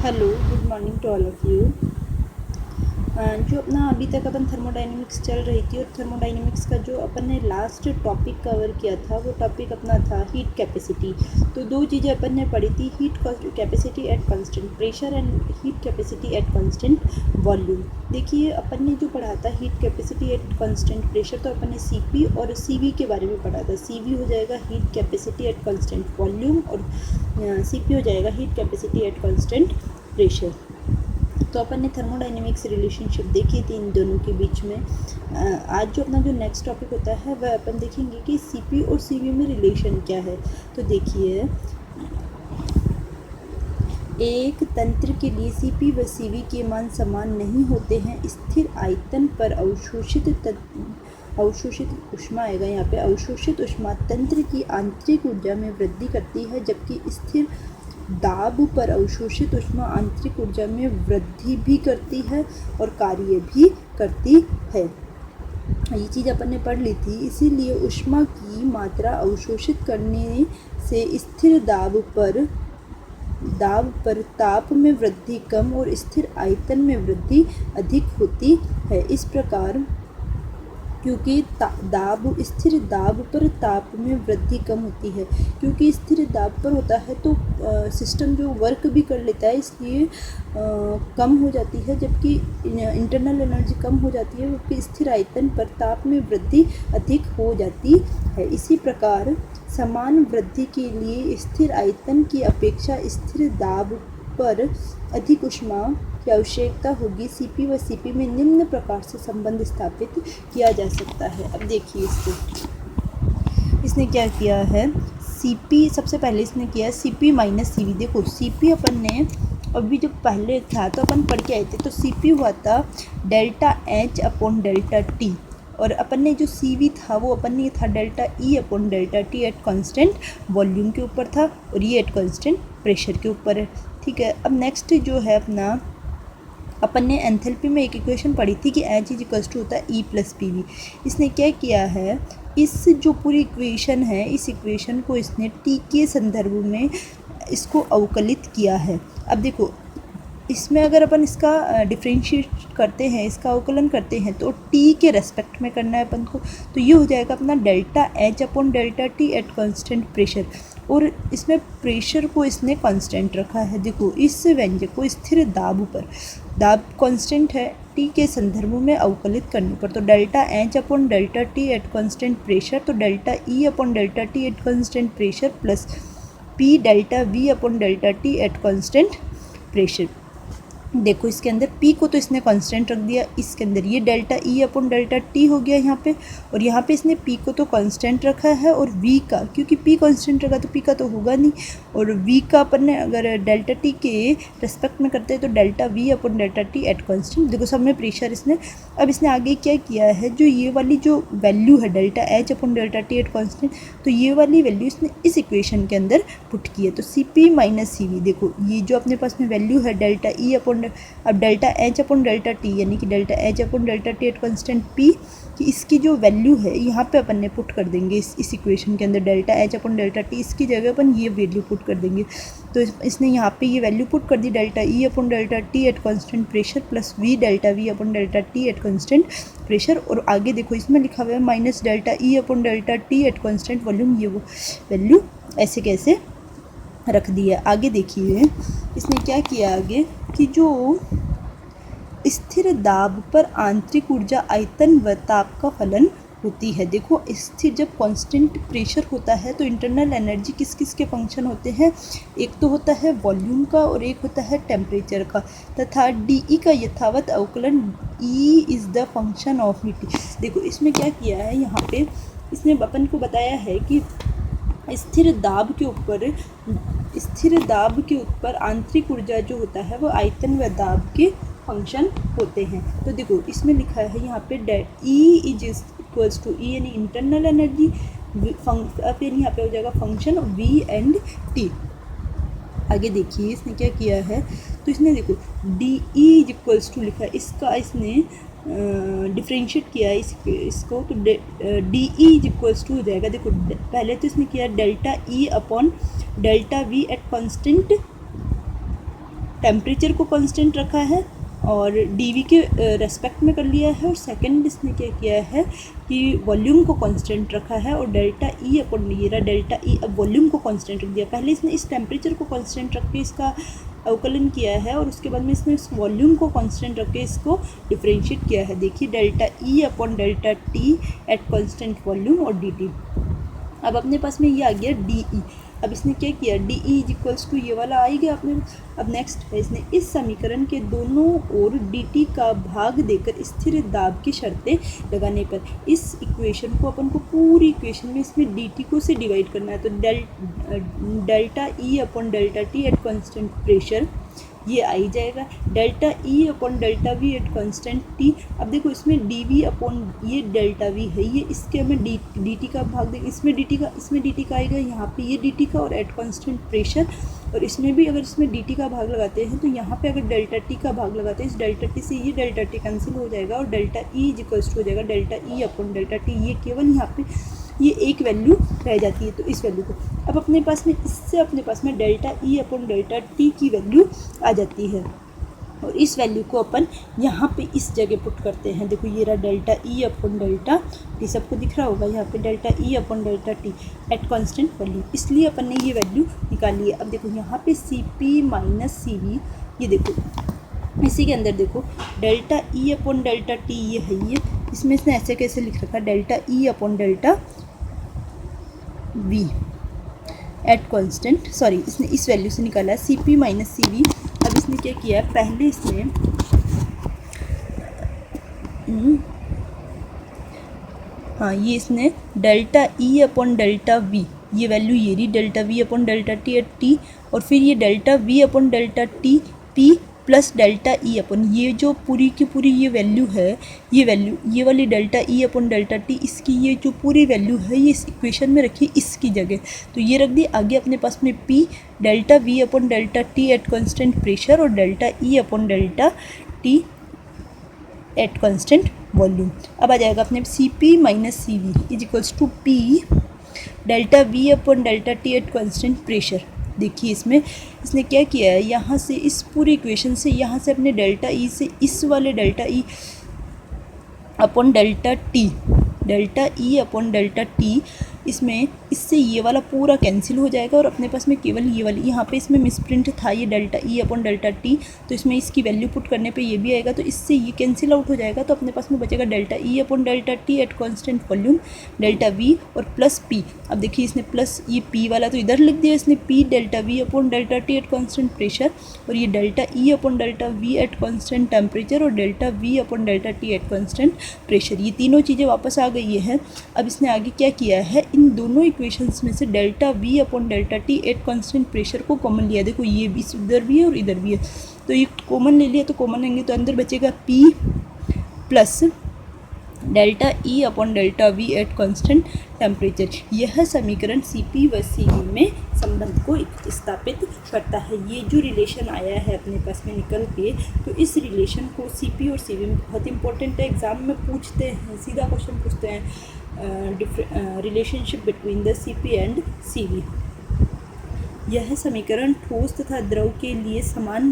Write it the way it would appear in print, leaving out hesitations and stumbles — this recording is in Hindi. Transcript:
Hello, good morning to all of you. जो अपना अभी तक अपन थर्मोडाइनमिक्स चल रही थी और थर्मोडाइनमिक्स का जो अपन ने लास्ट टॉपिक कवर किया था वो टॉपिक अपना था हीट कैपेसिटी। तो दो चीज़ें अपन ने पढ़ी थी, heat capacity eight constant pressure and heat capacity eight constant volume. देखिए अपन ने जो पढ़ा था heat capacity eight constant pressure, तो अपन ने सीपी और सीवी के बारे में पढ़ा था। सीवी हो जाएगा heat capacity eight constant volume और सीपी हो जाएगा heat capacity eight constant pressure. तो अपन ने थर्मोडाइनमिक्स रिलेशनशिप देखी थी इन दोनों के बीच में। आज जो अपना जो नेक्स्ट टॉपिक होता है वह अपन देखेंगे कि सीपी और सीवी में रिलेशन क्या है। तो देखिए, एक तंत्र के लिए सीपी व सीवी के मान समान नहीं होते हैं। स्थिर आयतन पर अवशोषित ऊष्मा आएगा यहाँ पे। अवशोषित ऊष्मा तंत्र की आंतरिक ऊर्जा में वृद्धि करती है, जबकि स्थिर दाब पर अवशोषित ऊष्मा आंतरिक ऊर्जा में वृद्धि भी करती है और कार्य भी करती है। ये चीज़ अपन ने पढ़ ली थी। इसीलिए ऊष्मा की मात्रा अवशोषित करने से स्थिर दाब पर ताप में वृद्धि कम और स्थिर आयतन में वृद्धि अधिक होती है। इस प्रकार क्योंकि स्थिर दाब पर ताप में वृद्धि कम होती है, क्योंकि स्थिर दाब पर होता है तो सिस्टम जो वर्क भी कर लेता है, इसलिए कम हो जाती है, जबकि इंटरनल एनर्जी कम हो जाती है, जबकि स्थिर आयतन पर ताप में वृद्धि अधिक हो जाती है। इसी प्रकार समान वृद्धि के लिए स्थिर आयतन की अपेक्षा स्थिर दाब पर अधिक ऊष्मा की आवश्यकता होगी। सीपी व सीपी में निम्न प्रकार से संबंध स्थापित किया जा सकता है। अब देखिए इसने क्या किया है। सीपी सबसे पहले इसने किया सीपी माइनस सीवी। देखो सीपी अपन ने अभी जो पहले था तो अपन पढ़ के आए थे, तो सीपी हुआ था delta H upon delta T, और अपन ने जो सीवी था वो अपन ने था delta E upon delta T at constant volume के ऊपर था, और ये एट कांस्टेंट प्रेशर के ऊपर है। ठीक है, अब नेक्स्ट जो है अपना, अपन ने एंथैल्पी में एक इक्वेशन पढ़ी थी कि एच इज इक्वल्स टू होता है ई प्लस पी वी। इसने क्या किया है, इस जो पूरी इक्वेशन है, इस इक्वेशन को इसने टी के संदर्भ में इसको अवकलित किया है। अब देखो इसमें अगर अपन इसका डिफ्रेंशिएट करते हैं, इसका अवकलन करते हैं, तो टी के रेस्पेक्ट में करना है अपन को, तो ये हो जाएगा अपना delta H upon delta T at constant pressure, और इसमें प्रेशर को इसने कांस्टेंट रखा है। देखो इस व्यंजक को स्थिर दाब पर, दाब कांस्टेंट है, टी के संदर्भ में अवकलित करने पर, तो delta H upon delta T at constant pressure, तो delta E upon delta T at constant pressure plus P delta V upon delta T at constant pressure. देखो इसके अंदर P को तो इसने कांस्टेंट रख दिया, इसके अंदर ये delta E upon delta T हो गया यहाँ पे, और यहाँ पे इसने P को तो कांस्टेंट रखा है, और V का, क्योंकि P कांस्टेंट रखा तो P का तो होगा नहीं, और V का अपन ने अगर डेल्टा T के रेस्पेक्ट में करते हैं तो delta V upon delta T at constant. देखो सब में प्रेशर इसने, अब इसने आगे क्या किया है, जो ये वाली जो वैल्यू है delta H upon delta T at constant, तो ये वाली वैल्यू इसने इस इक्वेशन के अंदर पुट की है। तो Cp माइनस Cv, देखो ये जो अपने पास में वैल्यू है डेल्टा E अपॉन, अब delta H upon delta T, यानी कि delta H upon delta T at constant P कि इसकी जो वैल्यू है यहाँ पे अपन ने पुट कर देंगे इस इक्वेशन के अंदर, delta H upon delta T, इसकी जगह अपन ये वैल्यू पुट कर देंगे। तो इसने यहाँ पे ये वैल्यू पुट कर दी, delta E upon delta T at constant pressure plus V delta V upon delta T at constant pressure, और आगे देखो इसमें लिखा हुआ है minus delta E upon delta T at constant volume, ये वो वैल्यू ऐसे कैसे रख दिया। आगे देखिए इसने क्या किया आगे, कि जो स्थिर दाब पर आंतरिक ऊर्जा आयतन व ताप का फलन होती है। देखो स्थिर जब कांस्टेंट प्रेशर होता है तो इंटरनल एनर्जी किस किस के फंक्शन होते हैं, एक तो होता है वॉल्यूम का और एक होता है टेम्परेचर का, तथा डी का यथावत अवकलन E is the function of heat. देखो इसमें क्या किया है, यहाँ पे इसने अपन को बताया है कि स्थिर दाब के ऊपर आंतरिक ऊर्जा जो होता है वो आयतन व दाब के फंक्शन होते हैं। तो देखो इसमें लिखा है यहाँ पे E इज इक्वल्स टू ई, यानी इंटरनल एनर्जी, फिर यहाँ पे हो जाएगा फंक्शन V एंड T। आगे देखिए इसने क्या किया है, तो इसने देखो d e is equals to लिखा है, इसका इसने डिफ्रेंशिएट किया है इसको, तो d e is equals to हो जाएगा। देखो पहले तो इसने किया delta E upon delta v at constant temperature को कांस्टेंट रखा है और dV के रेस्पेक्ट में कर लिया है, और सेकंड इसने क्या किया है कि वॉल्यूम को कांस्टेंट रखा है और डेल्टा E अपॉन ये रहा डेल्टा E, अब वॉल्यूम को कांस्टेंट रख दिया। पहले इसने इस टेम्परेचर को कांस्टेंट रख के इसका अवकलन किया है और उसके बाद में इसने इस वॉल्यूम को कांस्टेंट रख के इसको डिफरेंशिएट किया है। देखिए delta E upon delta T at constant volume और dt। अब अपने पास में ये आ गया DE। अब इसने क्या किया, DE इज इक्वल्स टू ये वाला आ ही गया अपने। अब नेक्स्ट है, इसने इस समीकरण के दोनों ओर dt का भाग देकर स्थिर दाब की शर्तें लगाने पर इस इक्वेशन को अपन को पूरी इक्वेशन में इसमें dt को से डिवाइड करना है। तो delta E upon delta T at constant pressure ये आ ही जाएगा, delta E upon delta V at constant T। अब देखो इसमें dV अपॉन ये डेल्टा V है, ये इसके हमें dt का भाग देंगे, इसमें dt का आएगा, यहाँ पे ये dt का और एट कांस्टेंट प्रेशर, और इसमें भी अगर इसमें dt का भाग लगाते हैं तो यहाँ पे अगर डेल्टा t का भाग लगाते हैं, इस डेल्टा t से ये डेल्टा t कैंसिल हो जाएगा और delta E is equals to हो जाएगा delta E upon delta T। ये केवल यहाँ पे ये एक वैल्यू रह जाती है, तो इस वैल्यू को अब अपने पास में इससे अपने पास में delta E upon delta T की वैल्यू आ जाती है, और इस वैल्यू को अपन यहाँ पे इस जगह पुट करते हैं। देखो ये रहा delta E upon delta T, सबको दिख रहा होगा यहाँ पे delta E upon delta T at constant value, इसलिए अपन ने ये वैल्यू निकाली है। अब देखो यहाँ पे Cp माइनस Cv, ये देखो इसी के अंदर देखो delta E upon delta T ये है, ये इसमें इसने ऐसे कैसे लिख रखा delta E upon delta V at constant, sorry इसने इस वैल्यू से निकाला है Cp माइनस Cv। अब इसने क्या किया है, पहले इसने हाँ ये इसने delta E upon delta V, ये वैल्यू ये रही delta V upon delta T at T, और फिर ये delta V upon delta T P plus delta E upon, ये जो पूरी की पूरी ये वैल्यू है, ये वैल्यू ये वाली delta E upon delta T, इसकी ये जो पूरी वैल्यू है ये इस इक्वेशन में रखी इसकी जगह, तो ये रख दी। आगे अपने पास में P delta V upon delta T at constant pressure और delta E upon delta T at constant volume. अब आ जाएगा अपने Cp minus Cv is equals to P delta V upon delta T at constant pressure. देखिए इसमें इसने क्या किया है, यहाँ से इस पूरी इक्वेशन से यहाँ से अपने डेल्टा E से इस वाले delta E upon delta E upon delta T, इसमें इससे ये वाला पूरा कैंसिल हो जाएगा और अपने पास में केवल ये वाली, यहाँ पे इसमें मिसप्रिंट था ये delta E upon delta T, तो इसमें इसकी वैल्यू पुट करने पे ये भी आएगा, तो इससे ये कैंसिल आउट हो जाएगा, तो अपने पास में बचेगा delta E upon delta T at constant volume delta V और प्लस P। अब देखिए इसने प्लस ये P वाला तो इधर लिख दिया इसने, P delta V upon delta T at constant pressure, और ये delta E upon delta V at constant temperature और delta V upon delta T at constant pressure, ये तीनों चीज़ें वापस आ गई है। अब इसने आगे क्या किया है, इन दोनों इक्वेशंस में से delta V upon delta T at constant pressure को कॉमन लिया। देखो ये भी इधर भी है और इधर भी है, तो ये कॉमन ले लिया, तो कॉमन लेंगे तो अंदर बचेगा P plus delta E upon delta V at constant temperature. यह समीकरण Cp व Cv में संबंध को स्थापित करता है। ये जो रिलेशन आया है अपने पास में निकल के, तो इस रिलेशन को Cp और Cv में बहुत इंपॉर्टेंट है, एग्ज़ाम में पूछते हैं, सीधा क्वेश्चन पूछते हैं relationship between the Cp and Cv। यह समीकरण ठोस तथा द्रव के लिए समान